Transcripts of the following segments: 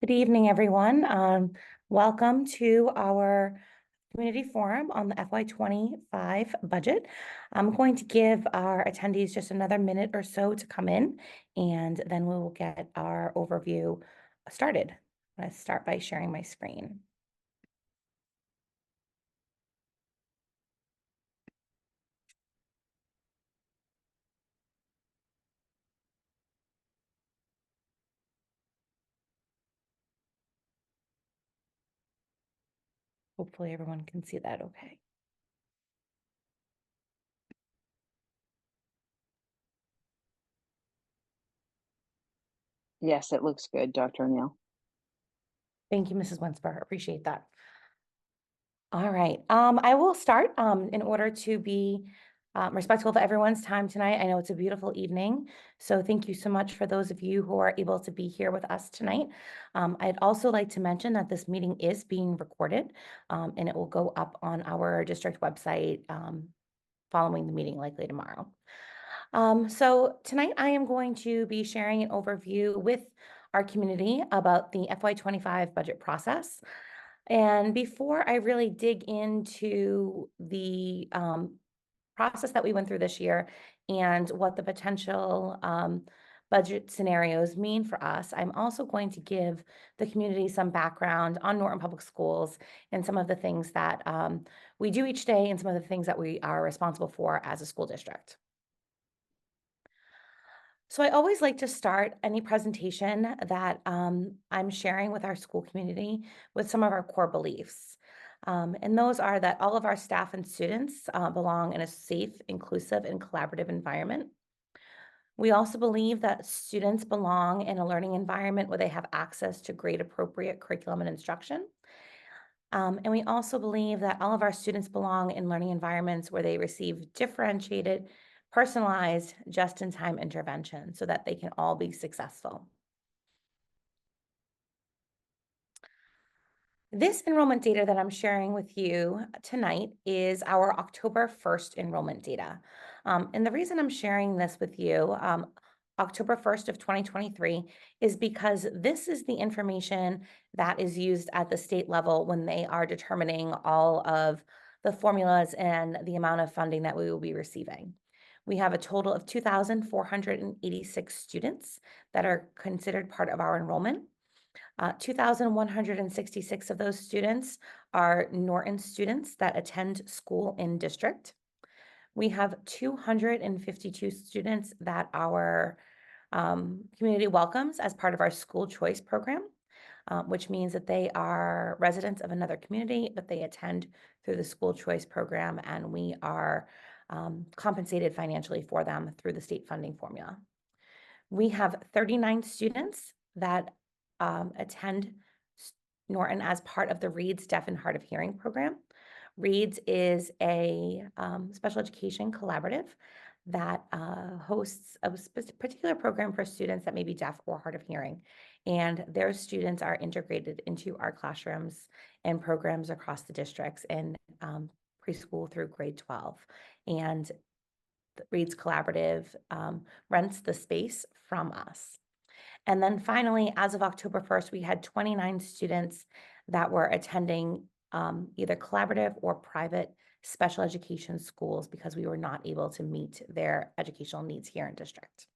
Good evening, everyone. Welcome to our community forum on the FY25 budget. I'm going to give our attendees just another minute or so to come in, and then we will get our overview started. I'm going to start by sharing my screen. Hopefully everyone can see that okay. Yes, it looks good, Dr. O'Neill. Thank you, Mrs. Wensper. Appreciate that. All right. I will start in order to be respectful of everyone's time tonight. I know it's a beautiful evening, so thank you so much for those of you who are able to be here with us tonight. I'd also like to mention that this meeting is being recorded, and it will go up on our district website following the meeting, likely tomorrow. So tonight I am going to be sharing an overview with our community about the FY25 budget process. And before I really dig into the process that we went through this year and what the potential budget scenarios mean for us, I'm also going to give the community some background on Norton Public Schools and some of the things that we do each day and some of the things that we are responsible for as a school district. So I always like to start any presentation that I'm sharing with our school community with some of our core beliefs. And those are that all of our staff and students belong in a safe, inclusive, and collaborative environment. We also believe that students belong in a learning environment where they have access to grade-appropriate curriculum and instruction. And we also believe that all of our students belong in learning environments where they receive differentiated, personalized, just-in-time intervention so that they can all be successful. This enrollment data that I'm sharing with you tonight is our October 1st enrollment data. And the reason I'm sharing this with you, October 1st of 2023, is because this is the information that is used at the state level when they are determining all of the formulas and the amount of funding that we will be receiving. We have a total of 2,486 students that are considered part of our enrollment. 2,166 of those students are Norton students that attend school in district. We have 252 students that our community welcomes as part of our school choice program, which means that they are residents of another community, but they attend through the school choice program, and we are compensated financially for them through the state funding formula. We have 39 students that attend Norton as part of the Reads Deaf and Hard of Hearing program. Reads is a special education collaborative that hosts a particular program for students that may be deaf or hard of hearing. And their students are integrated into our classrooms and programs across the districts in preschool through grade 12. And the Reads Collaborative rents the space from us. And then finally, as of October 1st, we had 29 students that were attending either collaborative or private special education schools because we were not able to meet their educational needs here in district.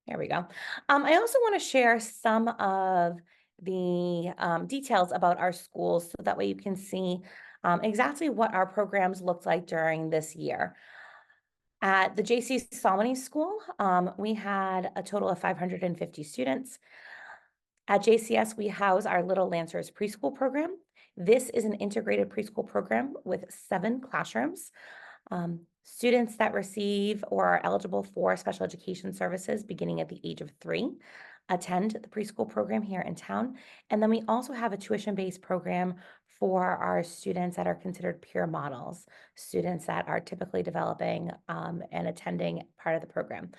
There we go. I also want to share some of the details about our schools so that way you can see exactly what our programs looked like during this year. At the J.C. Solomon School, we had a total of 550 students. At JCS, we house our Little Lancers preschool program. This is an integrated preschool program with 7 classrooms. Students that receive or are eligible for special education services beginning at the age of 3 attend the preschool program here in town. And then we also have a tuition-based program for our students that are considered peer models, students that are typically developing and attending part of the program.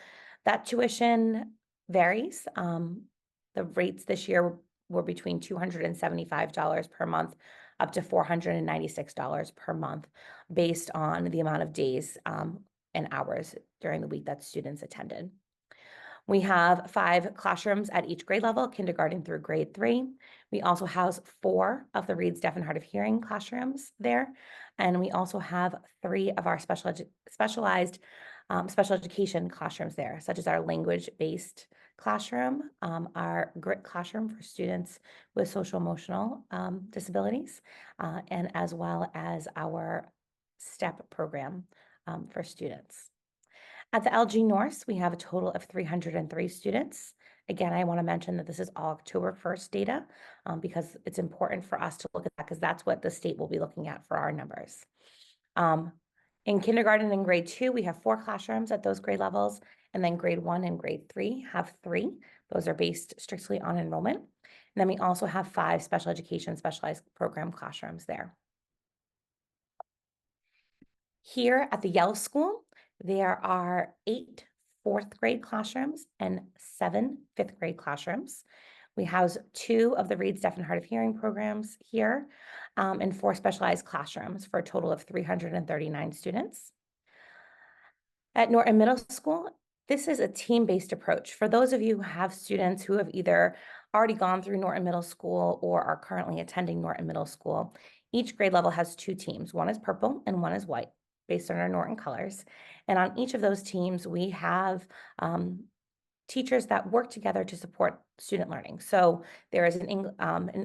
That tuition varies. The rates this year were between $275 per month up to $496 per month based on the amount of days and hours during the week that students attended. We have 5 classrooms at each grade level, kindergarten through grade 3. We also house 4 of the Reads Deaf and Hard of Hearing classrooms there. And we also have 3 of our specialized special education classrooms there, such as our language-based classroom, our grit classroom for students with social emotional disabilities, and as well as our STEP program for students. At the LG North, we have a total of 303 students. Again, I want to mention that this is all October 1st data because it's important for us to look at that because that's what the state will be looking at for our numbers. In kindergarten and grade 2, we have 4 classrooms at those grade levels, and then grade 1 and grade 3 have 3. Those are based strictly on enrollment. And then we also have 5 special education specialized program classrooms there. Here at the Yellow School, there are 8 fourth grade classrooms and 7 fifth grade classrooms. We house 2 of the Reads Deaf and Hard of Hearing programs here, and 4 specialized classrooms for a total of 339 students. At Norton Middle School, this is a team-based approach. For those of you who have students who have either already gone through Norton Middle School or are currently attending Norton Middle School, each grade level has 2 teams. One is purple and one is white, based on our Norton colors. And on each of those teams, we have teachers that work together to support student learning. So there is an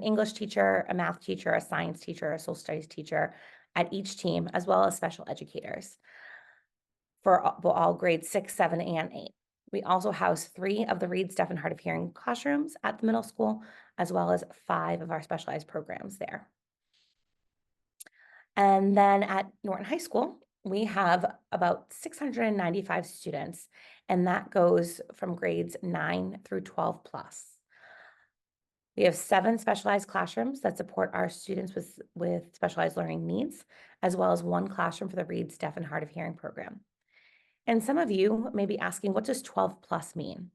English teacher, a math teacher, a science teacher, a social studies teacher at each team, as well as special educators for all grades 6, 7, and 8. We also house 3 of the Reads Deaf and Hard of Hearing classrooms at the middle school, as well as 5 of our specialized programs there. And then at Norton High School, we have about 695 students, and that goes from grades 9 through 12 plus. We have 7 specialized classrooms that support our students with specialized learning needs, as well as 1 classroom for the Reads Deaf and Hard of Hearing program. And some of you may be asking, what does 12 plus mean?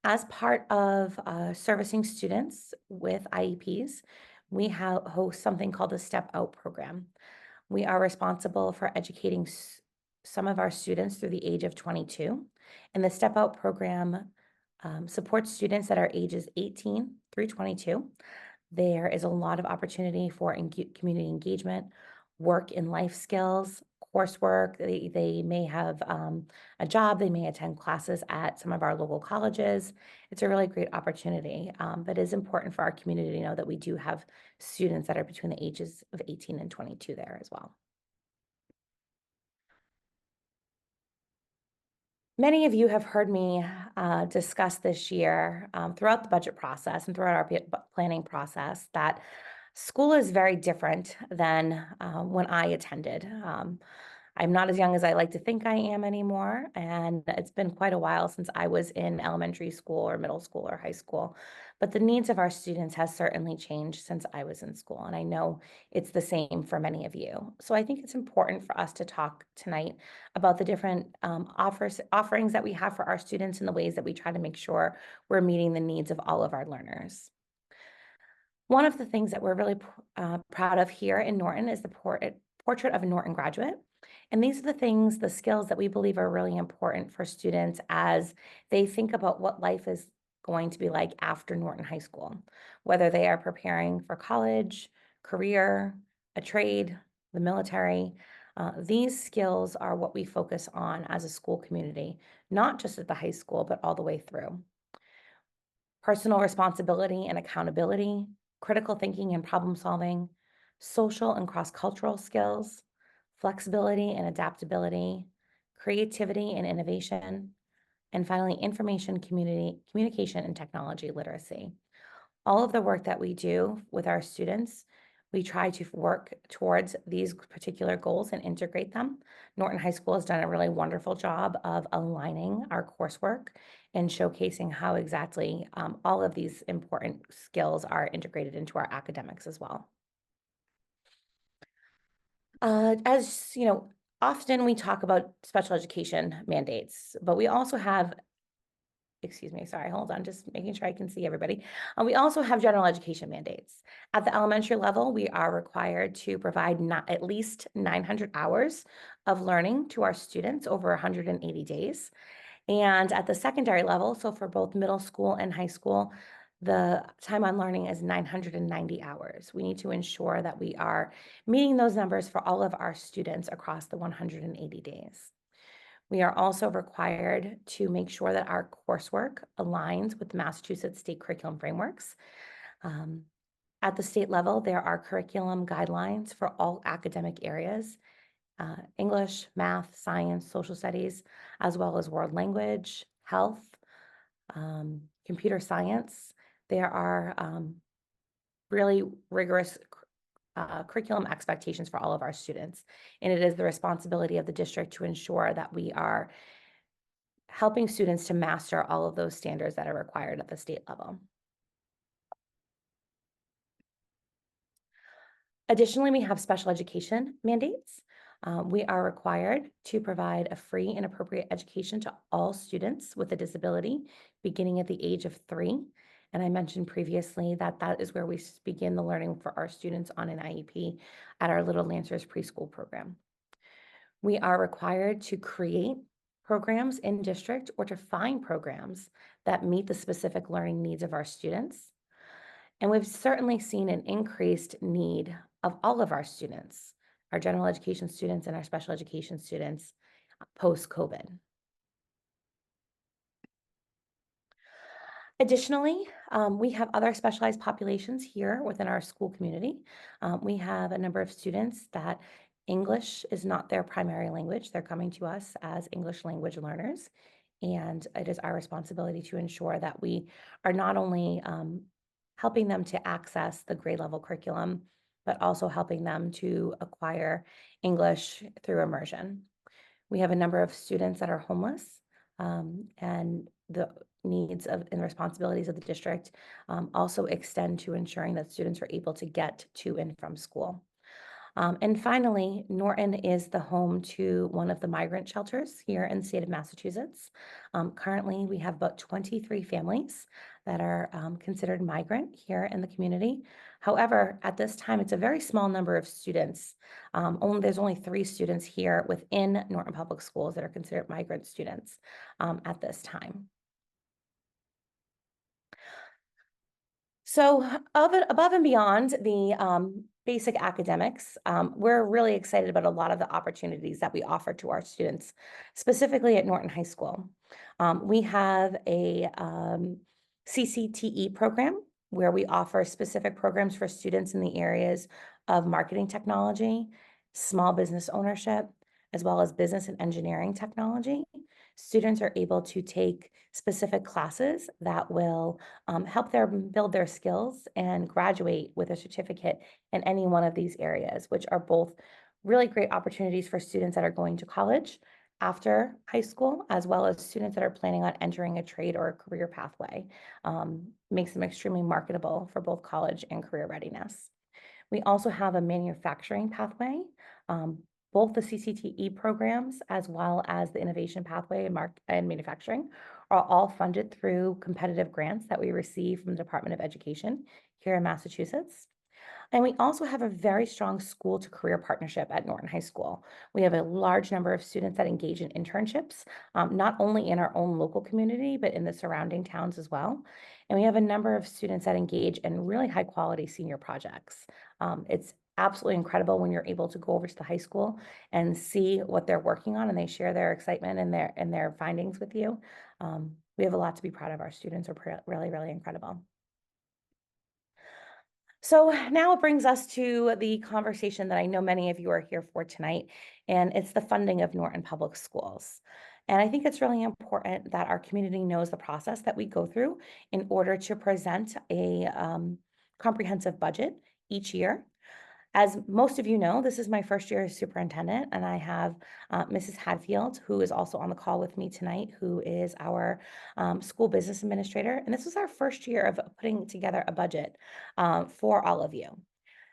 As part of servicing students with IEPs, we host something called the Step Out program. We are responsible for educating some of our students through the age of 22. And the Step Out program supports students that are ages 18 through 22. There is a lot of opportunity for community engagement, work in life skills, coursework. They may have a job, they may attend classes at some of our local colleges. It's a really great opportunity, but it is important for our community to know that we do have students that are between the ages of 18 and 22 there as well. Many of you have heard me discuss this year throughout the budget process and throughout our planning process that school is very different than when I attended. I'm not as young as I like to think I am anymore, and it's been quite a while since I was in elementary school or middle school or high school. But the needs of our students has certainly changed since I was in school, and I know it's the same for many of you. So I think it's important for us to talk tonight about the different offerings that we have for our students and the ways that we try to make sure we're meeting the needs of all of our learners. One of the things that we're really proud of here in Norton is the portrait of a Norton graduate. And these are the things, the skills that we believe are really important for students as they think about what life is going to be like after Norton High School, whether they are preparing for college, career, a trade, the military. These skills are what we focus on as a school community, not just at the high school, but all the way through. Personal responsibility and accountability, critical thinking and problem solving, social and cross-cultural skills, flexibility and adaptability, creativity and innovation, and finally, communication and technology literacy. All of the work that we do with our students, we try to work towards these particular goals and integrate them. Norton High School has done a really wonderful job of aligning our coursework and showcasing how exactly all of these important skills are integrated into our academics as well. As you know, often we talk about special education mandates, but we also have, excuse me, sorry, hold on, just making sure I can see everybody. We also have general education mandates. At the elementary level, we are required to provide at least 900 hours of learning to our students over 180 days. And at the secondary level, so for both middle school and high school, the time on learning is 990 hours. We need to ensure that we are meeting those numbers for all of our students across the 180 days. We are also required to make sure that our coursework aligns with the Massachusetts state curriculum frameworks. Um, at the state level, there are curriculum guidelines for all academic areas, English, math, science, social studies, as well as world language, health, computer science. There are really rigorous curriculum expectations for all of our students. And it is the responsibility of the district to ensure that we are helping students to master all of those standards that are required at the state level. Additionally, we have special education mandates. We are required to provide a free and appropriate education to all students with a disability beginning at the age of 3. And I mentioned previously that that is where we begin the learning for our students on an IEP at our Little Lancers preschool program. We are required to create programs in district or to find programs that meet the specific learning needs of our students. And we've certainly seen an increased need of all of our students, our general education students and our special education students post-COVID. Additionally, we have other specialized populations here within our school community. We have a number of students that English is not their primary language. They're coming to us as English language learners. And it is our responsibility to ensure that we are not only helping them to access the grade level curriculum, but also helping them to acquire English through immersion. We have a number of students that are homeless, and the needs of and responsibilities of the district also extend to ensuring that students are able to get to and from school. And finally, Norton is the home to one of the migrant shelters here in the state of Massachusetts. Currently, we have about 23 families that are considered migrant here in the community. However, at this time, it's a very small number of students. There's only 3 students here within Norton Public Schools that are considered migrant students at this time. So above and beyond the basic academics, we're really excited about a lot of the opportunities that we offer to our students, specifically at Norton High School. We have a CCTE program where we offer specific programs for students in the areas of marketing technology, small business ownership, as well as business and engineering technology. Students are able to take specific classes that will help them build their skills and graduate with a certificate in any one of these areas, which are both really great opportunities for students that are going to college after high school, as well as students that are planning on entering a trade or a career pathway. Makes them extremely marketable for both college and career readiness. We also have a manufacturing pathway. Um, both the CCTE programs as well as the innovation pathway and manufacturing are all funded through competitive grants that we receive from the Department of Education here in Massachusetts. And we also have a very strong school to career partnership at Norton High School. We have a large number of students that engage in internships, not only in our own local community, but in the surrounding towns as well. And we have a number of students that engage in really high quality senior projects. It's absolutely incredible when you're able to go over to the high school and see what they're working on and they share their excitement and their findings with you. We have a lot to be proud of. Our students are really, really incredible. So now it brings us to the conversation that I know many of you are here for tonight, and it's the funding of Norton Public Schools. And I think it's really important that our community knows the process that we go through in order to present a comprehensive budget each year. As most of you know, this is my first year as superintendent, and I have Mrs. Hadfield, who is also on the call with me tonight, who is our school business administrator. And this was our first year of putting together a budget for all of you.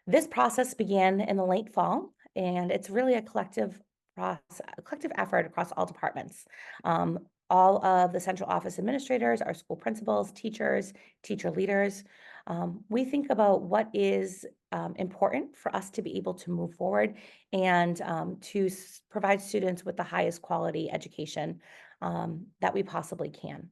This process began in the late fall, and it's really a collective process, a collective effort across all departments. All of the central office administrators, our school principals, teachers, teacher leaders. We think about what is important for us to be able to move forward and to provide students with the highest quality education that we possibly can.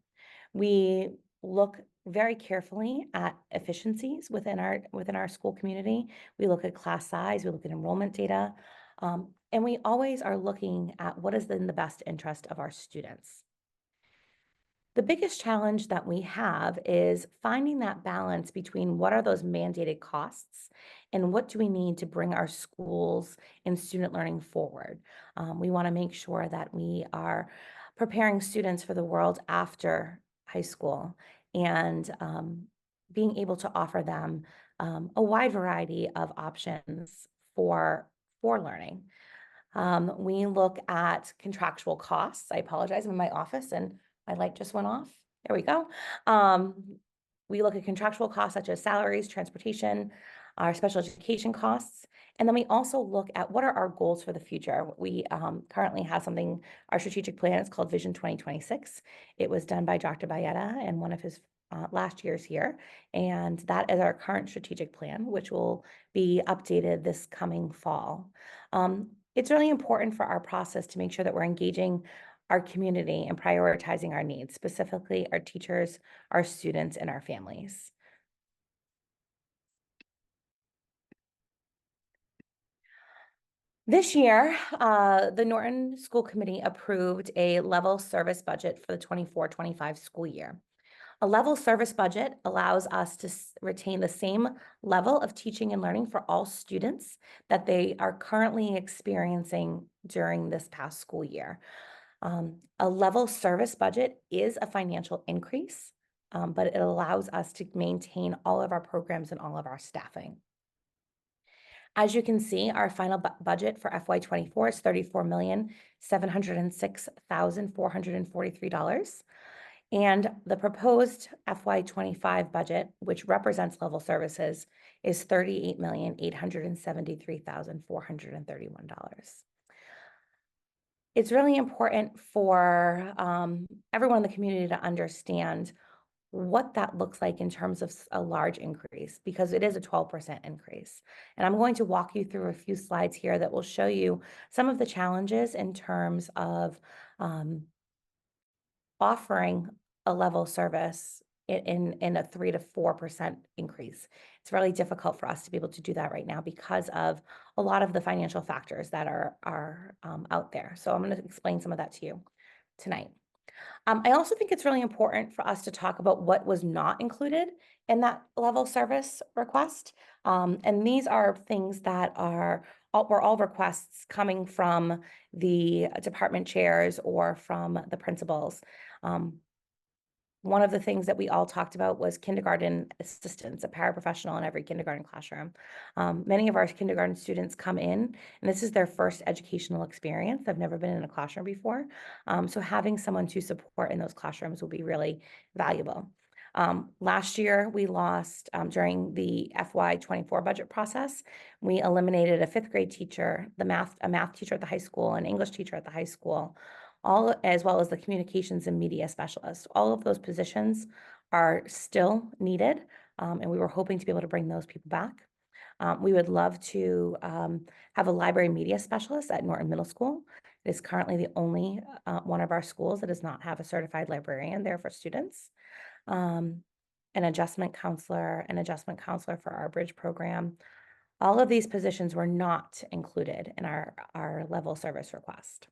We look very carefully at efficiencies within our school community. We look at class size, we look at enrollment data, and we always are looking at what is in the best interest of our students. The biggest challenge that we have is finding that balance between what are those mandated costs and what do we need to bring our schools and student learning forward. We want to make sure that we are preparing students for the world after high school and being able to offer them a wide variety of options for learning. We look at contractual costs. I apologize, I'm in my office and my light just went off. There we go. We look at contractual costs such as salaries, transportation, our special education costs. And then we also look at what are our goals for the future. We currently have something, our strategic plan is called Vision 2026. It was done by Dr. Bayetta and one of his last years here. And that is our current strategic plan, which will be updated this coming fall. It's really important for our process to make sure that we're engaging our community and prioritizing our needs, specifically our teachers, our students, and our families. This year, the Norton School Committee approved a level service budget for the 24-25 school year. A level service budget allows us to retain the same level of teaching and learning for all students that they are currently experiencing during this past school year. A level service budget is a financial increase, but it allows us to maintain all of our programs and all of our staffing. As you can see, our final budget for FY24 is $34,706,443. And the proposed FY25 budget, which represents level services, is $38,873,431. It's really important for everyone in the community to understand what that looks like in terms of a large increase, because it is a 12% increase. And I'm going to walk you through a few slides here that will show you some of the challenges in terms of offering a level service in a 3 to 4% increase. It's really difficult for us to be able to do that right now because of a lot of the financial factors that are out there. So I'm going to explain some of that to you tonight. I also think it's really important for us to talk about what was not included in that level service request. And these are things that were all requests coming from the department chairs or from the principals. One of the things that we all talked about was kindergarten assistants, a paraprofessional in every kindergarten classroom. Many of our kindergarten students come in, and this is their first educational experience. They've never been in a classroom before. So having someone to support in those classrooms will be really valuable. Last year, we lost, during the FY24 budget process, we eliminated a fifth grade teacher, a math teacher at the high school, an English teacher at the high school, as well as the communications and media specialist. All of those positions are still needed, and we were hoping to be able to bring those people back. We would love to have a library media specialist at Norton Middle School. It is currently the only one of our schools that does not have a certified librarian there for students. An adjustment counselor for our bridge program. All of these positions were not included in our level service request.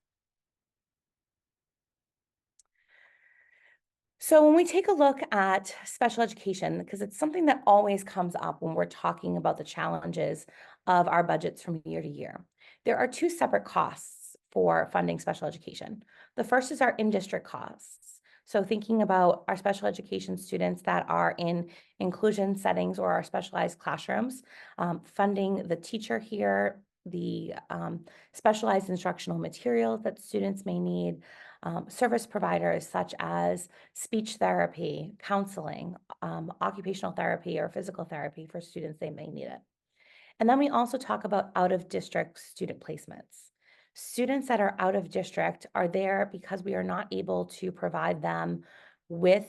So when we take a look at special education, because it's something that always comes up when we're talking about the challenges of our budgets from year to year, there are two separate costs for funding special education. The first is our in-district costs. So thinking about our special education students that are in inclusion settings or our specialized classrooms, funding the teacher here, the specialized instructional materials that students may need, service providers such as speech therapy, counseling, occupational therapy, or physical therapy for students they may need it. And then we also talk about out-of-district student placements. Students that are out of district are there because we are not able to provide them with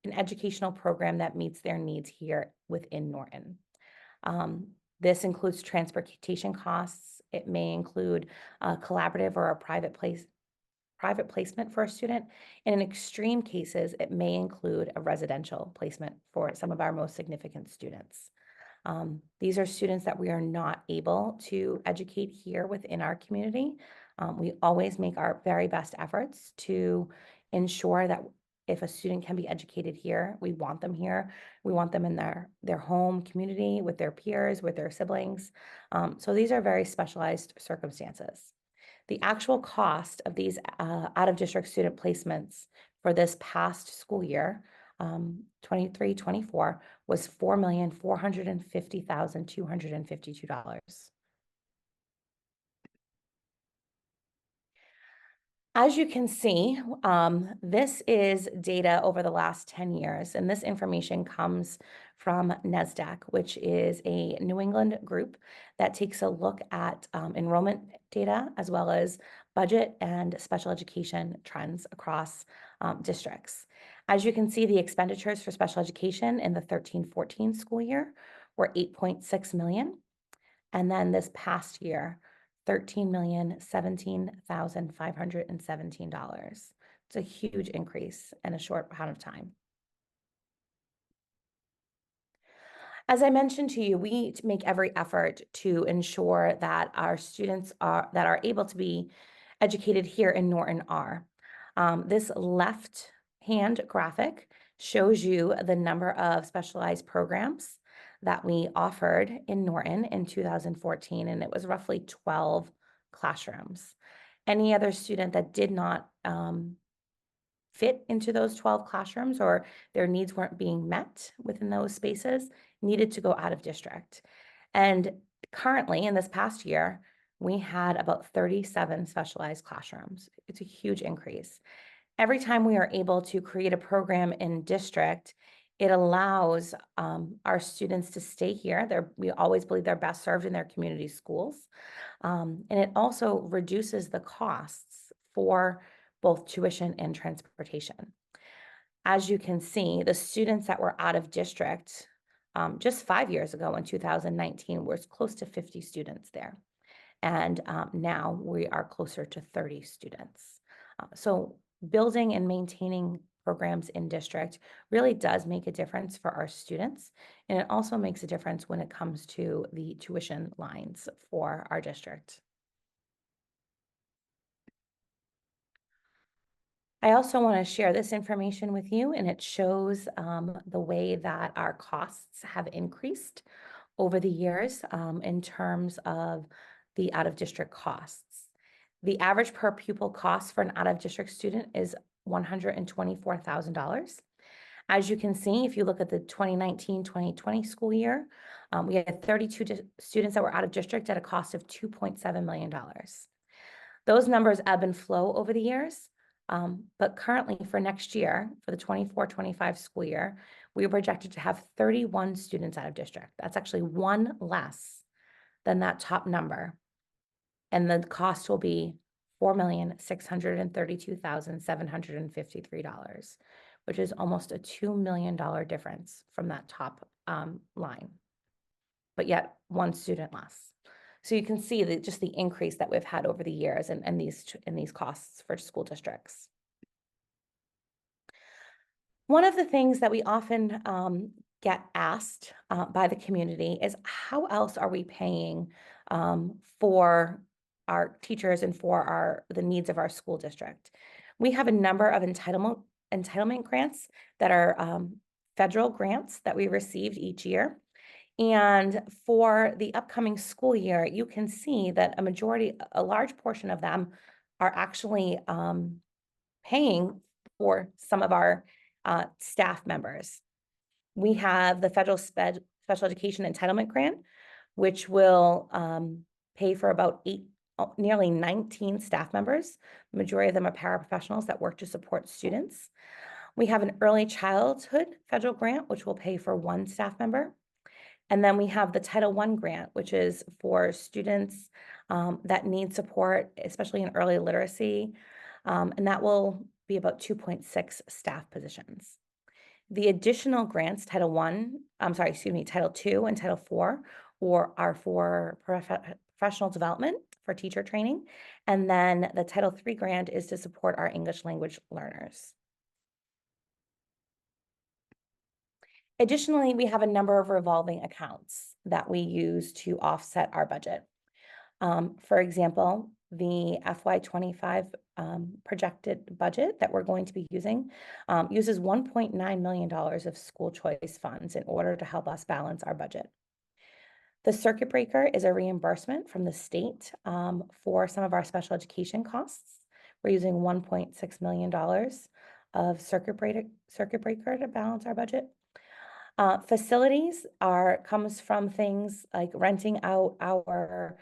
an educational program that meets their needs here within Norton. This includes transportation costs. It may include a collaborative or a private private placement for a student. And in extreme cases, it may include a residential placement for some of our most significant students. These are students that we are not able to educate here within our community. We always make our very best efforts to ensure that if a student can be educated here, we want them here. We want them in their home community with their peers, with their siblings. So these are very specialized circumstances. The actual cost of these out-of-district student placements for this past school year, 23-24, was $4,450,252. As you can see, this is data over the last 10 years, and this information comes from NESDAQ, which is a New England group that takes a look at enrollment data as well as budget and special education trends across districts. As you can see, the expenditures for special education in the 13-14 school year were $8.6 million. And then this past year, $13,017,517. It's a huge increase in a short amount of time. As I mentioned to you, we make every effort to ensure that our students are able to be educated here in Norton are. This left hand graphic shows you the number of specialized programs that we offered in Norton in 2014, and it was roughly 12 classrooms. Any other student that did not fit into those 12 classrooms or their needs weren't being met within those spaces needed to go out of district. And currently, in this past year, we had about 37 specialized classrooms. It's a huge increase. Every time we are able to create a program in district, it allows our students to stay here. We always believe they're best served in their community schools. And it also reduces the costs for both tuition and transportation. As you can see, the students that were out of district just 5 years ago in 2019 was close to 50 students there. And now we are closer to 30 students. So building and maintaining programs in district really does make a difference for our students. And it also makes a difference when it comes to the tuition lines for our district. I also want to share this information with you, and it shows the way that our costs have increased over the years in terms of the out-of-district costs. The average per pupil cost for an out-of-district student is $124,000. As you can see, if you look at the 2019-2020 school year, we had 32 students that were out of district at a cost of $2.7 million. Those numbers ebb and flow over the years. But currently for next year, for the 24-25 school year, we are projected to have 31 students out of district. That's actually one less than that top number. And the cost will be $4,632,753, which is almost a $2 million difference from that top line, but yet one student less. So you can see that just the increase that we've had over the years and these costs for school districts. One of the things that we often get asked by the community is how else are we paying for our teachers and for the needs of our school district? We have a number of entitlement grants that are federal grants that we received each year. And for the upcoming school year, you can see that a large portion of them are actually paying for some of our staff members. We have the federal special education entitlement grant, which will pay for about nearly 19 staff members. The majority of them are paraprofessionals that work to support students. We have an early childhood federal grant, which will pay for one staff member. And then we have the Title I grant, which is for students that need support, especially in early literacy. And that will be about 2.6 staff positions. The additional grants, Title II and Title IV, are for professional development for teacher training. And then the Title III grant is to support our English language learners. Additionally, we have a number of revolving accounts that we use to offset our budget. For example, the FY25 projected budget that we're going to be using uses $1.9 million of school choice funds in order to help us balance our budget. The circuit breaker is a reimbursement from the state for some of our special education costs. We're using $1.6 million of circuit breaker to balance our budget. Facilities comes from things like renting out our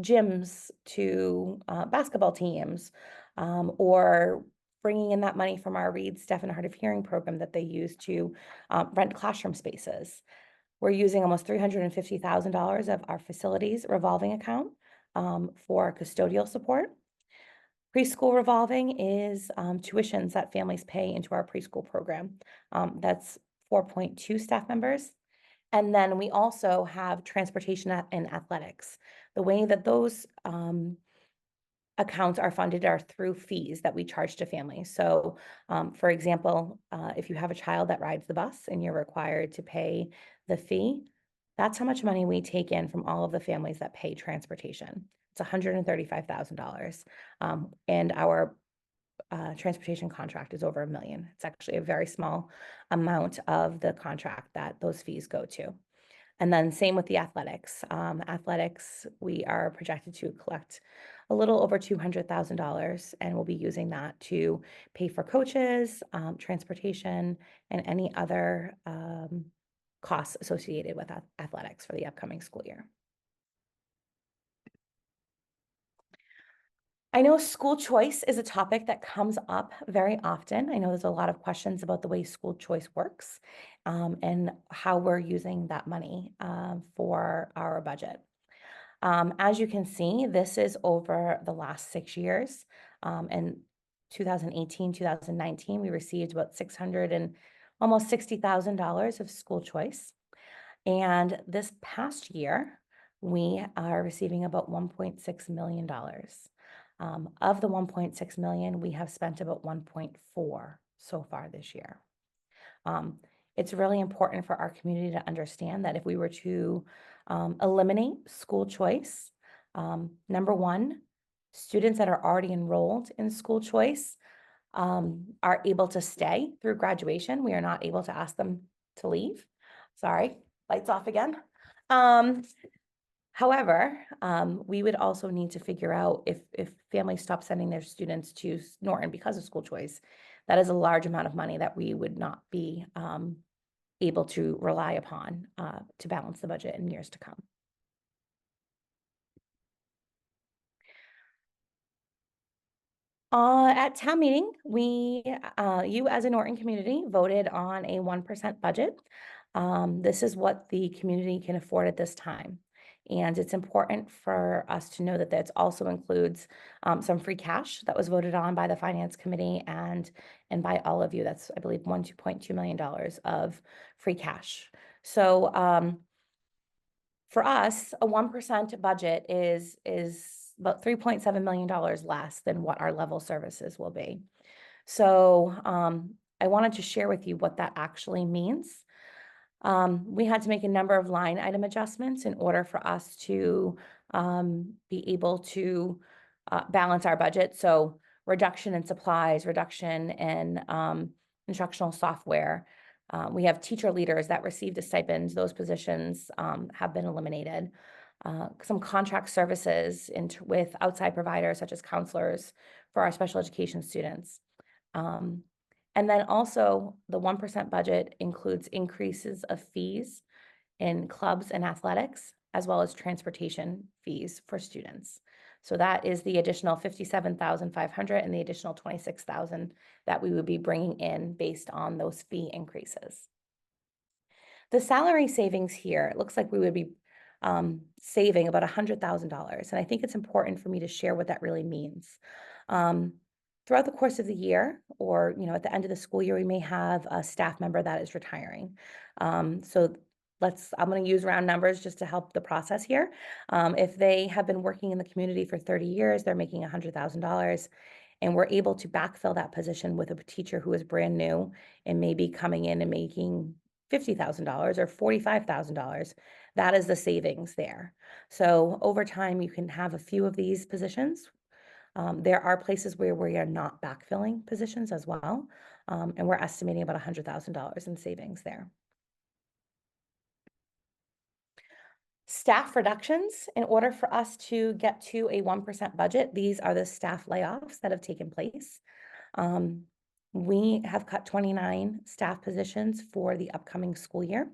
gyms to basketball teams, or bringing in that money from our Read's Deaf and Hard of Hearing program that they use to rent classroom spaces. We're using almost $350,000 of our facilities revolving account for custodial support. Preschool revolving is tuitions that families pay into our preschool program. That's 4.2 staff members. And then we also have transportation and athletics. The way that those accounts are funded are through fees that we charge to families. So, for example, if you have a child that rides the bus and you're required to pay the fee, that's how much money we take in from all of the families that pay transportation. It's $135,000. And our transportation contract is over $1 million. It's actually a very small amount of the contract that those fees go to. And then same with the athletics. Athletics, we are projected to collect a little over $200,000, and we'll be using that to pay for coaches, transportation, and any other costs associated with athletics for the upcoming school year. I know school choice is a topic that comes up very often. I know there's a lot of questions about the way school choice works and how we're using that money for our budget. As you can see, this is over the last 6 years. In 2018, 2019, we received about $600 and almost $60,000 of school choice. And this past year, we are receiving about $1.6 million. Of the 1.6 million, we have spent about 1.4 so far this year. It's really important for our community to understand that if we were to eliminate school choice, number one, students that are already enrolled in school choice are able to stay through graduation. We are not able to ask them to leave. Sorry, lights off again. However, we would also need to figure out if families stop sending their students to Norton because of school choice, that is a large amount of money that we would not be able to rely upon to balance the budget in years to come. At town meeting, you as a Norton community voted on a 1% budget. This is what the community can afford at this time. And it's important for us to know that that also includes some free cash that was voted on by the Finance Committee and by all of you. That's, I believe, $2.2 million of free cash. So for us, a 1% budget is about $3.7 million less than what our level services will be. So I wanted to share with you what that actually means. We had to make a number of line item adjustments in order for us to be able to balance our budget. So reduction in supplies, reduction in instructional software. We have teacher leaders that received a stipend. Those positions have been eliminated. Some contract services with outside providers such as counselors for our special education students. And then also the 1% budget includes increases of fees in clubs and athletics, as well as transportation fees for students. So that is the additional $57,500 and the additional $26,000 that we would be bringing in based on those fee increases. The salary savings here, it looks like we would be saving about $100,000. And I think it's important for me to share what that really means. Throughout the course of the year, or at the end of the school year, we may have a staff member that is retiring. So I'm going to use round numbers just to help the process here. If they have been working in the community for 30 years, they're making $100,000, and we're able to backfill that position with a teacher who is brand new and maybe coming in and making $50,000 or $45,000. That is the savings there. So over time, you can have a few of these positions. There are places where we are not backfilling positions as well, and we're estimating about $100,000 in savings there. Staff reductions, in order for us to get to a 1% budget, these are the staff layoffs that have taken place. We have cut 29 staff positions for the upcoming school year.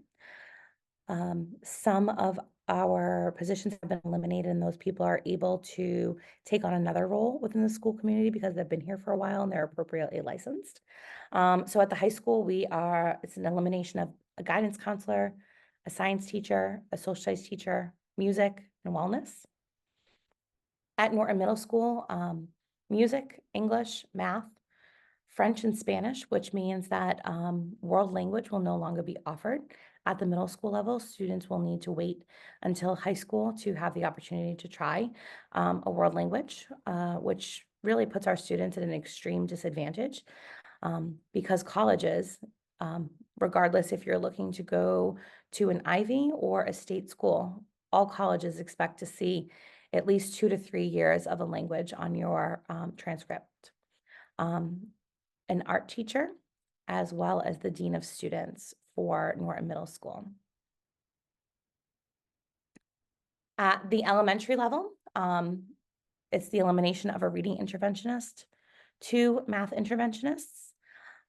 Some of our positions have been eliminated, and those people are able to take on another role within the school community because they've been here for a while and they're appropriately licensed. So at the high school, it's an elimination of a guidance counselor, a science teacher, a social studies teacher, music, and wellness. At Norton Middle School, music, English, math, French and Spanish, which means that world language will no longer be offered at the middle school level. Students will need to wait until high school to have the opportunity to try a world language, which really puts our students at an extreme disadvantage because colleges, regardless if you're looking to go to an Ivy or a state school, all colleges expect to see at least 2 to 3 years of a language on your transcript. An art teacher, as well as the dean of students for Norton Middle School. At the elementary level, it's the elimination of a reading interventionist, 2 math interventionists,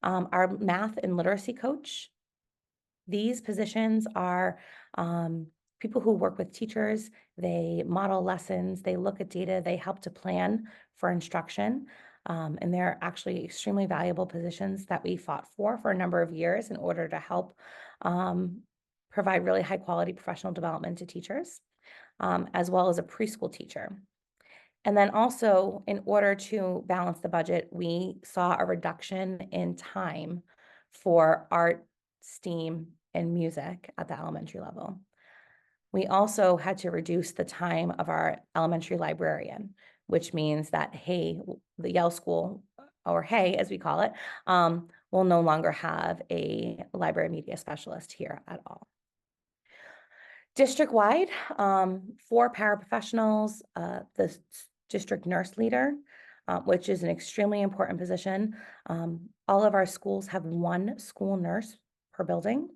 our math and literacy coach. These positions are people who work with teachers. They model lessons, they look at data, they help to plan for instruction. And they're actually extremely valuable positions that we fought for a number of years in order to help provide really high quality professional development to teachers, as well as a preschool teacher. And then also, in order to balance the budget, we saw a reduction in time for art, STEAM, and music at the elementary level. We also had to reduce the time of our elementary librarian, which means that the Yale School, or Hay as we call it, will no longer have a library media specialist here at all. District-wide, 4 paraprofessionals, the district nurse leader, which is an extremely important position. All of our schools have 1 school nurse per building.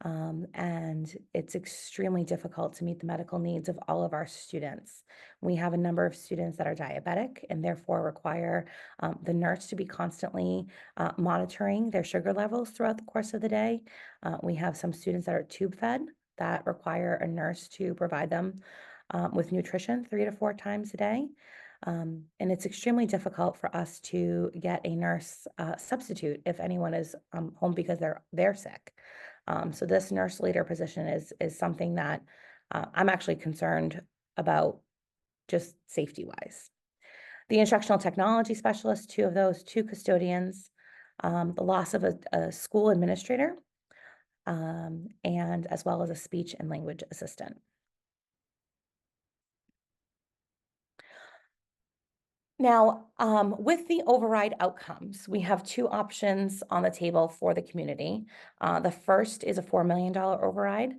And it's extremely difficult to meet the medical needs of all of our students. We have a number of students that are diabetic and therefore require the nurse to be constantly monitoring their sugar levels throughout the course of the day. We have some students that are tube fed that require a nurse to provide them with nutrition 3 to 4 times a day. And it's extremely difficult for us to get a nurse substitute if anyone is home because they're sick. So this nurse leader position is something that I'm actually concerned about, just safety wise. The instructional technology specialist, 2 of those, 2 custodians, the loss of a school administrator, and as well as a speech and language assistant. Now, with the override outcomes, we have 2 options on the table for the community. The first is a $4 million override.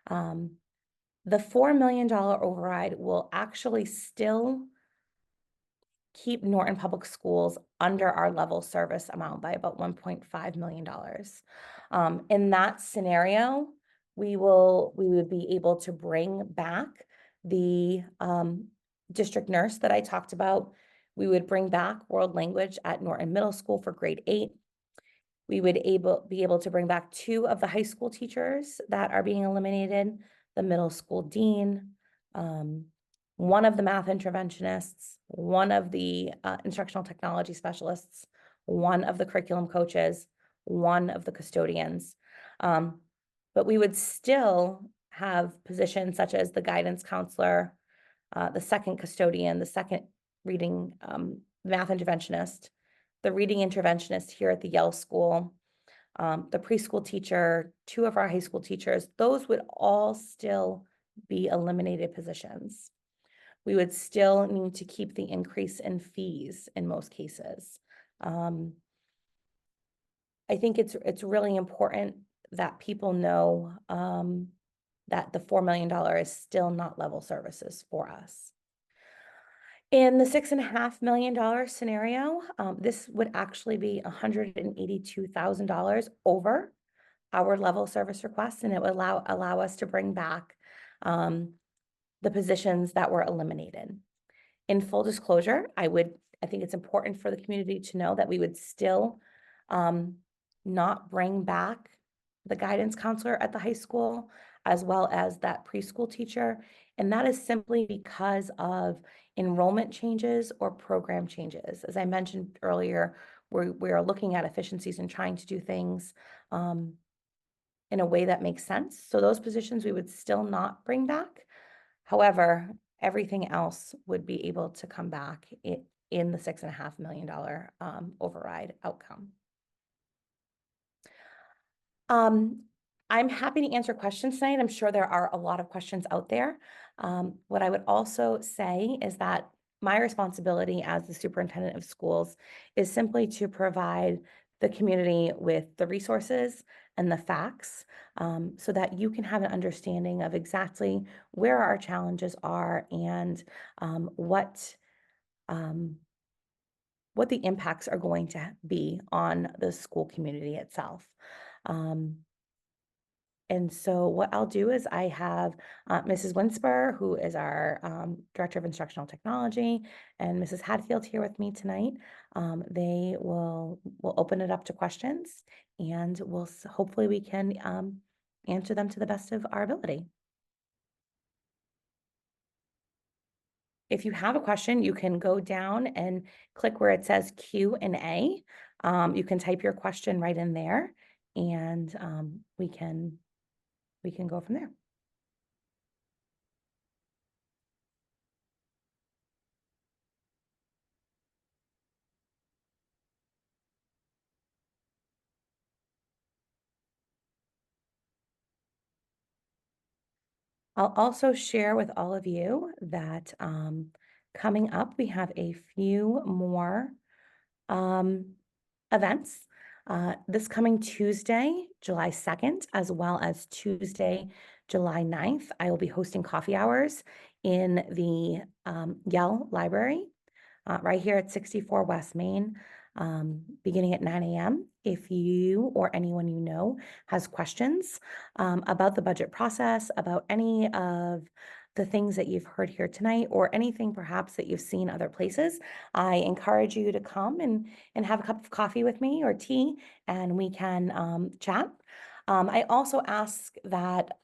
The $4 million override will actually still keep Norton Public Schools under our level service amount by about $1.5 million. In that scenario, we would be able to bring back the district nurse that I talked about. We would bring back world language at Norton Middle School for grade 8. We would be able to bring back 2 of the high school teachers that are being eliminated, the middle school dean, 1 of the math interventionists, 1 of the instructional technology specialists, 1 of the curriculum coaches, 1 of the custodians. But we would still have positions such as the guidance counselor, the second custodian, the second reading math interventionist, the reading interventionist here at the Yale School, the preschool teacher, two of our high school teachers, those would all still be eliminated positions. We would still need to keep the increase in fees in most cases. I think it's really important that people know that the $4 million is still not level services for us. In the $6.5 million scenario, this would actually be $182,000 over our level service request, and it would allow us to bring back the positions that were eliminated. In full disclosure, I think it's important for the community to know that we would still not bring back the guidance counselor at the high school, as well as that preschool teacher. And that is simply because of enrollment changes or program changes. As I mentioned earlier, we are looking at efficiencies and trying to do things in a way that makes sense. So those positions we would still not bring back. However, everything else would be able to come back in the $6.5 million override outcome. I'm happy to answer questions tonight. I'm sure there are a lot of questions out there. What I would also say is that my responsibility as the superintendent of schools is simply to provide the community with the resources and the facts so that you can have an understanding of exactly where our challenges are and what the impacts are going to be on the school community itself. And so what I'll do is I have Mrs. Winsper, who is our Director of Instructional Technology, and Mrs. Hadfield here with me tonight. They will open it up to questions, and hopefully we can answer them to the best of our ability. If you have a question, you can go down and click where it says Q&A. You can type your question right in there, and we can go from there. I'll also share with all of you that coming up, we have a few more events. This coming Tuesday, July 2nd, as well as Tuesday, July 9th, I will be hosting coffee hours in the Yale Library right here at 64 West Main, beginning at 9 a.m. If you or anyone you know has questions about the budget process, about any of the things that you've heard here tonight, or anything perhaps that you've seen other places, I encourage you to come and have a cup of coffee with me or tea, and we can chat. I also ask that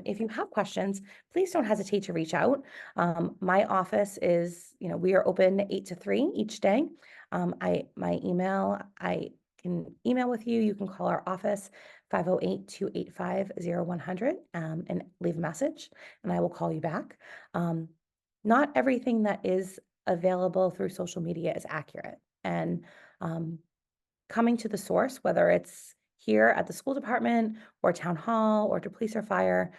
if you have questions, please don't hesitate to reach out. My office is, we are open 8 to 3 each day. I can email with you. You can call our office 508-285-0100 and leave a message, and I will call you back. Not everything that is available through social media is accurate, and coming to the source, whether it's here at the school department or town hall or to police or fire,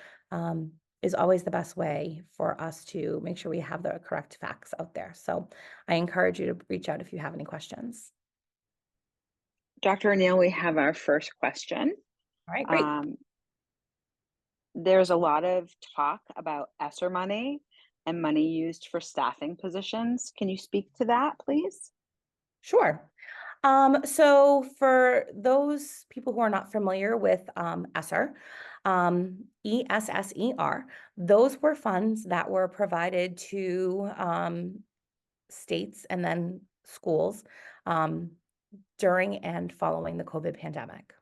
is always the best way for us to make sure we have the correct facts out there. So I encourage you to reach out if you have any questions. Dr. O'Neill, we have our first question. All right, great. There's a lot of talk about ESSER money and money used for staffing positions. Can you speak to that, please? Sure. So for those people who are not familiar with ESSER, ESSER, those were funds that were provided to states and then schools during and following the COVID pandemic.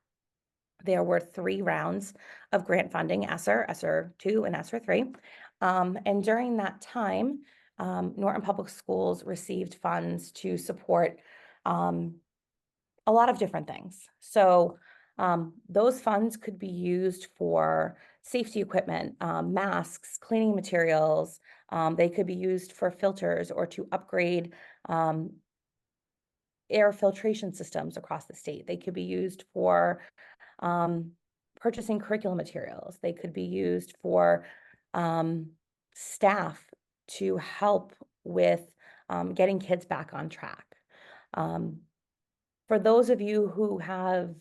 There were 3 rounds of grant funding, ESSER, ESSER 2, and ESSER 3. And during that time, Norton Public Schools received funds to support a lot of different things. So those funds could be used for safety equipment, masks, cleaning materials. They could be used for filters or to upgrade air filtration systems across the state. They could be used for purchasing curriculum materials. They could be used for staff to help with getting kids back on track. For those of you who have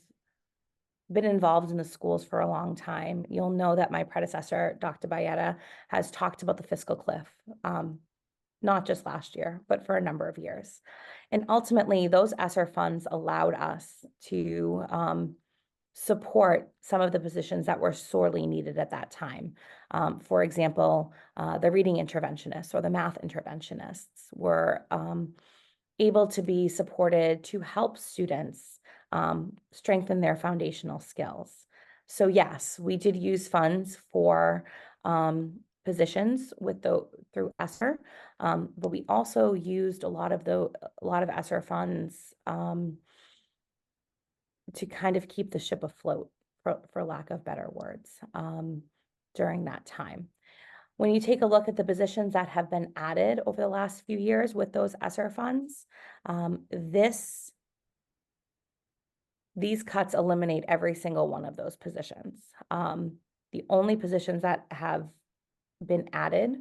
been involved in the schools for a long time, you'll know that my predecessor, Dr. Bayetta, has talked about the fiscal cliff, not just last year, but for a number of years. And ultimately, those ESSER funds allowed us to support some of the positions that were sorely needed at that time. For example, the reading interventionists or the math interventionists were able to be supported to help students strengthen their foundational skills. So yes, we did use funds for positions through ESSER, but we also used a lot of ESSER funds to kind of keep the ship afloat, for lack of better words, during that time. When you take a look at the positions that have been added over the last few years with those ESSER funds, these cuts eliminate every single one of those positions. The only positions that have been added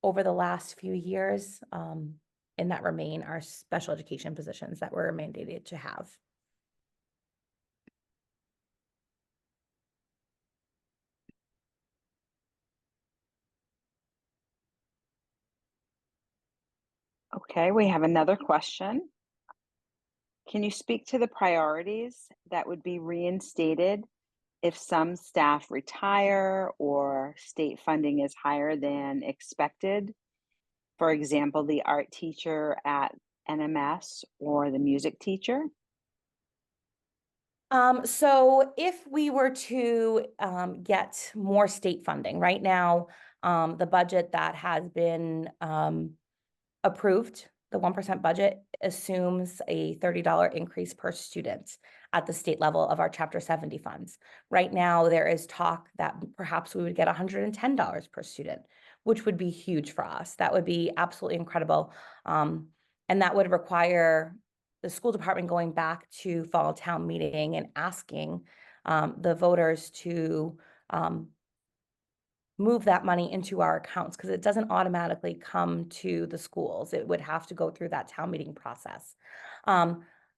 over the last few years and that remain are special education positions that we're mandated to have. Okay, we have another question. Can you speak to the priorities that would be reinstated if some staff retire or state funding is higher than expected? For example, the art teacher at NMS or the music teacher? So if we were to get more state funding, right now, the budget that has been approved, the 1% budget assumes a $30 increase per student at the state level of our Chapter 70 funds. Right now, there is talk that perhaps we would get $110 per student, which would be huge for us. That would be absolutely incredible. And that would require the school department going back to fall town meeting and asking the voters to move that money into our accounts because it doesn't automatically come to the schools. It would have to go through that town meeting process.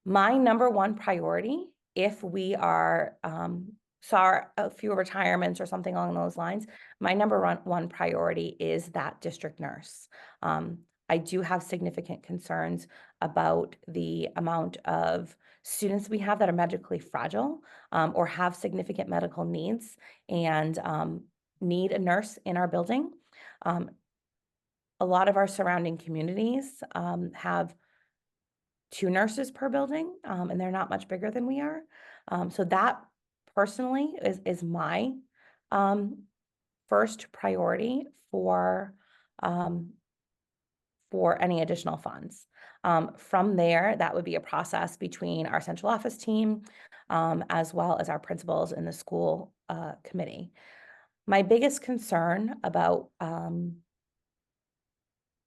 My number one priority, if we saw a few retirements or something along those lines, my number one priority is that district nurse. I do have significant concerns about the amount of students we have that are medically fragile or have significant medical needs and need a nurse in our building. A lot of our surrounding communities have 2 nurses per building, and they're not much bigger than we are. So that personally is my first priority for any additional funds. From there, that would be a process between our central office team as well as our principals in the school committee. My biggest concern about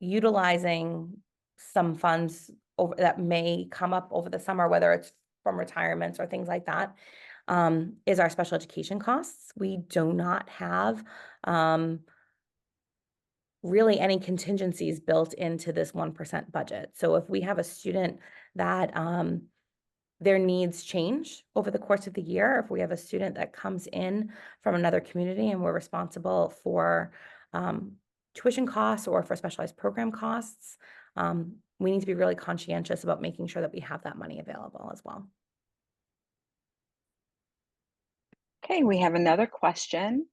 utilizing some funds that may come up over the summer, whether it's from retirements or things like that, is our special education costs. We do not have really any contingencies built into this 1% budget. So if we have a student that their needs change over the course of the year, if we have a student that comes in from another community and we're responsible for tuition costs or for specialized program costs, we need to be really conscientious about making sure that we have that money available as well. Okay, we have another question.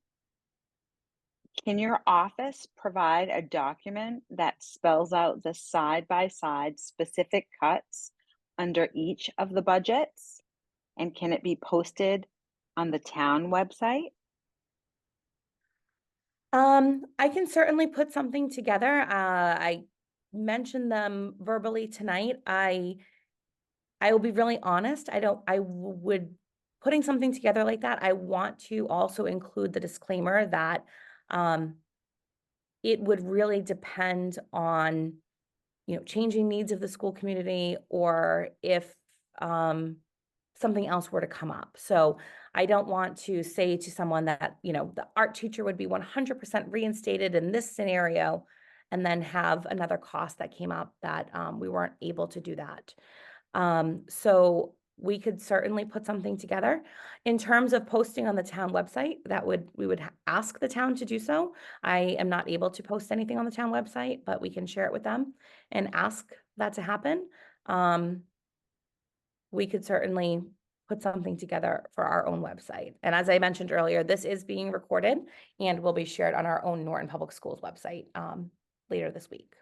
Can your office provide a document that spells out the side-by-side specific cuts under each of the budgets? And can it be posted on the town website? I can certainly put something together. I mentioned them verbally tonight. I will be really honest. I would putting something together like that. I want to also include the disclaimer that it would really depend on, changing needs of the school community or if something else were to come up. So I don't want to say to someone that, the art teacher would be 100% reinstated in this scenario and then have another cost that came up that we weren't able to do that. So we could certainly put something together. In terms of posting on the town website, we would ask the town to do so. I am not able to post anything on the town website, but we can share it with them and ask that to happen. We could certainly put something together for our own website. And as I mentioned earlier, this is being recorded and will be shared on our own Norton Public Schools website later this week.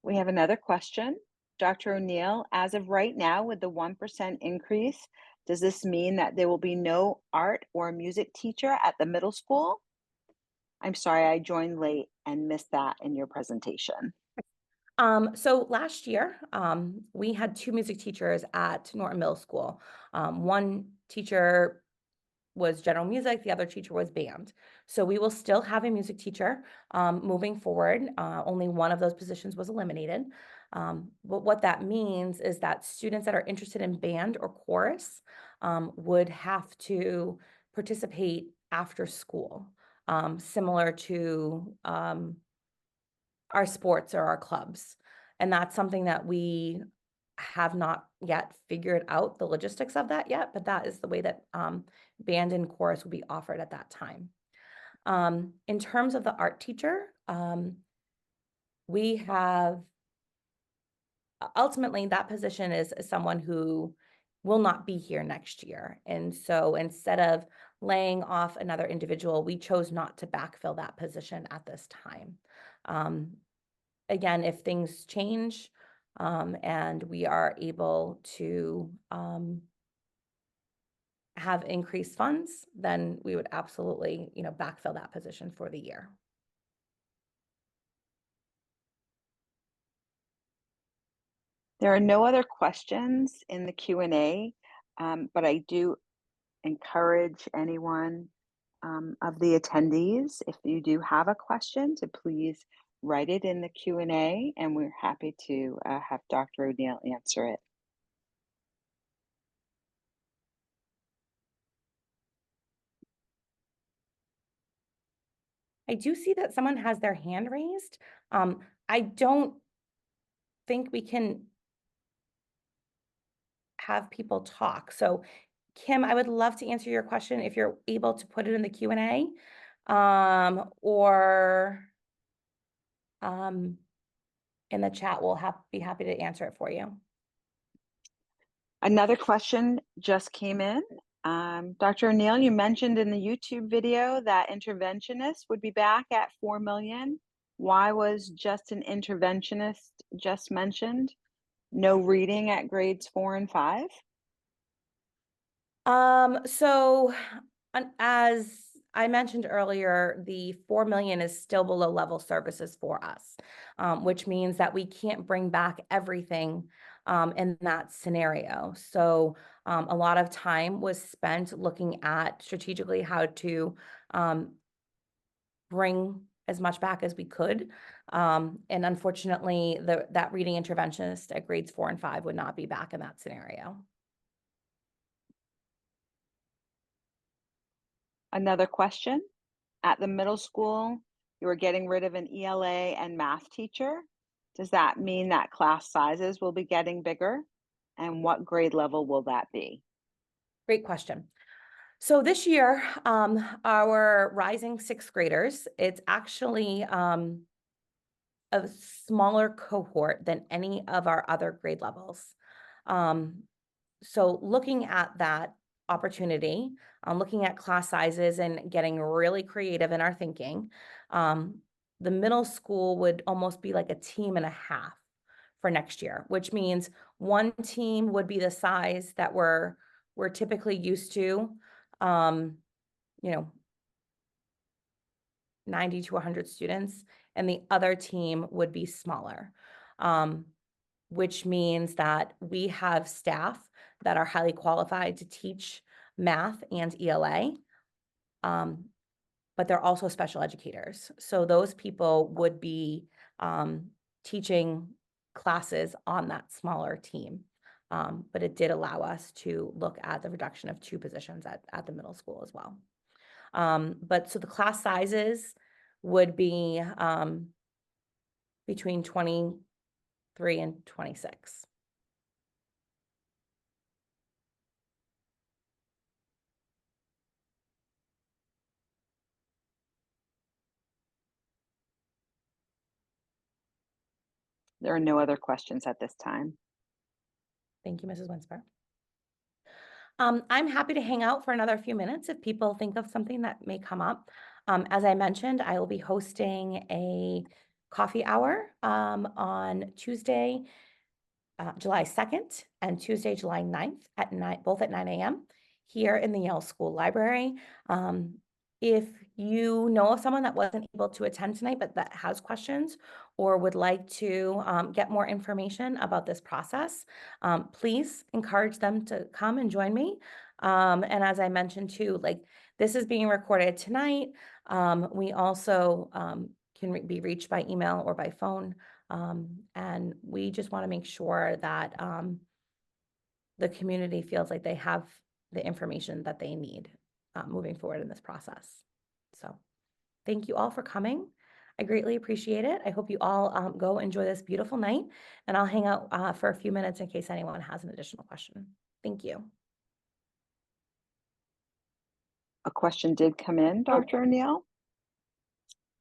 We have another question. Dr. O'Neill, as of right now, with the 1% increase, does this mean that there will be no art or music teacher at the middle school? I'm sorry, I joined late and missed that in your presentation. So last year, we had 2 music teachers at Norton Middle School. One teacher was general music, the other teacher was band. So we will still have a music teacher moving forward. Only one of those positions was eliminated. But what that means is that students that are interested in band or chorus would have to participate after school, similar to our sports or our clubs. And that's something that we have not yet figured out the logistics of that yet, but that is the way that band and chorus will be offered at that time. In terms of the art teacher, we have ultimately that position is someone who will not be here next year. And so instead of laying off another individual, we chose not to backfill that position at this time. Again, if things change and we are able to have increased funds, then we would absolutely, backfill that position for the year. There are no other questions in the Q&A, but I do encourage anyone of the attendees, if you do have a question, to please write it in the Q&A, and we're happy to have Dr. O'Neill answer it. I do see that someone has their hand raised. I don't think we can have people talk. So Kim, I would love to answer your question if you're able to put it in the Q&A or in the chat. We'll be happy to answer it for you. Another question just came in. Dr. O'Neill, you mentioned in the YouTube video that interventionists would be back at 4 million. Why was just an interventionist just mentioned? No reading at grades 4 and 5? So as I mentioned earlier, the 4 million is still below level services for us, which means that we can't bring back everything in that scenario. So a lot of time was spent looking at strategically how to bring as much back as we could. And unfortunately, that reading interventionist at grades 4 and 5 would not be back in that scenario. Another question. At the middle school, you are getting rid of an ELA and math teacher. Does that mean that class sizes will be getting bigger? And what grade level will that be? Great question. So this year, our rising 6th graders, it's actually a smaller cohort than any of our other grade levels. So looking at that opportunity, looking at class sizes and getting really creative in our thinking, the middle school would almost be like a team and a half for next year, which means one team would be the size that we're typically used to, 90 to 100 students, and the other team would be smaller, which means that we have staff that are highly qualified to teach math and ELA, but they're also special educators. So those people would be teaching classes on that smaller team. But it did allow us to look at the reduction of 2 positions at the middle school as well. But so the class sizes would be between 23 and 26. There are no other questions at this time. Thank you, Mrs. Winsper. I'm happy to hang out for another few minutes if people think of something that may come up. As I mentioned, I will be hosting a coffee hour on Tuesday, July 2nd and Tuesday, July 9th at 9, both at 9 a.m. here in the Yale School Library. If you know of someone that wasn't able to attend tonight, but that has questions or would like to get more information about this process, please encourage them to come and join me. And as I mentioned too, like this is being recorded tonight. We also can be reached by email or by phone. And we just want to make sure that the community feels like they have the information that they need moving forward in this process. So thank you all for coming. I greatly appreciate it. I hope you all go enjoy this beautiful night, and I'll hang out for a few minutes in case anyone has an additional question. Thank you. A question did come in, Dr. O'Neill.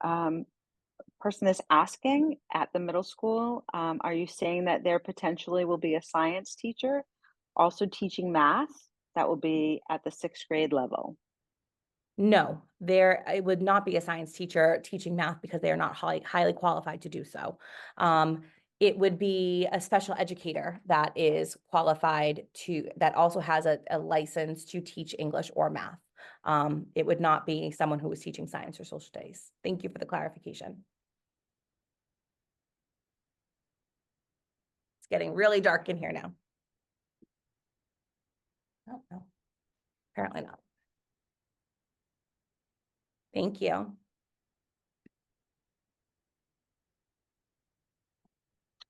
Person is asking at the middle school, are you saying that there potentially will be a science teacher also teaching math that will be at the 6th grade level? No, it would not be a science teacher teaching math because they are not highly qualified to do so. It would be a special educator that is qualified that also has a license to teach English or math. It would not be someone who was teaching science or social studies. Thank you for the clarification. It's getting really dark in here now. Oh, no, apparently not. Thank you.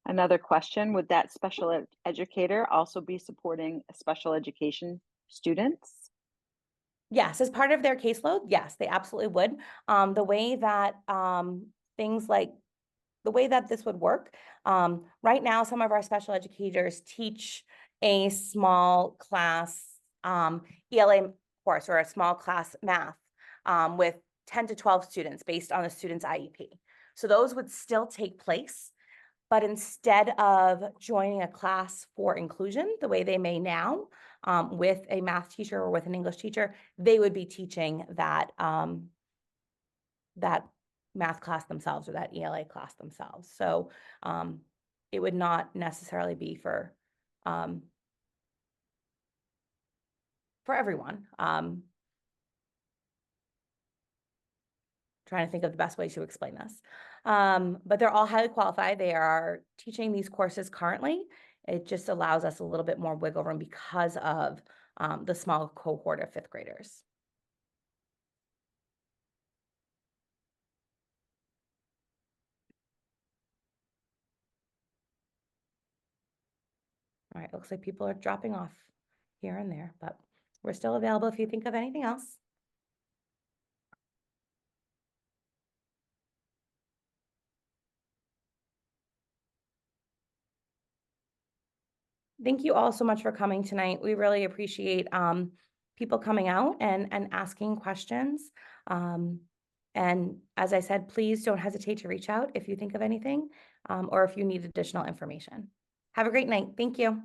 Another question, would that special educator also be supporting special education students? Yes, as part of their caseload, yes, they absolutely would. The way that things like the way that this would work, right now, some of our special educators teach a small class ELA course or a small class math with 10 to 12 students based on the student's IEP. So those would still take place, but instead of joining a class for inclusion, the way they may now, with a math teacher or with an English teacher, they would be teaching that that math class themselves or that ELA class themselves. So it would not necessarily be for everyone. Trying to think of the best way to explain this. But they're all highly qualified. They are teaching these courses currently. It just allows us a little bit more wiggle room because of the small cohort of 5th graders. All right, looks like people are dropping off here and there, but we're still available if you think of anything else. Thank you all so much for coming tonight. We really appreciate people coming out and asking questions. And as I said, please don't hesitate to reach out if you think of anything or if you need additional information. Have a great night. Thank you.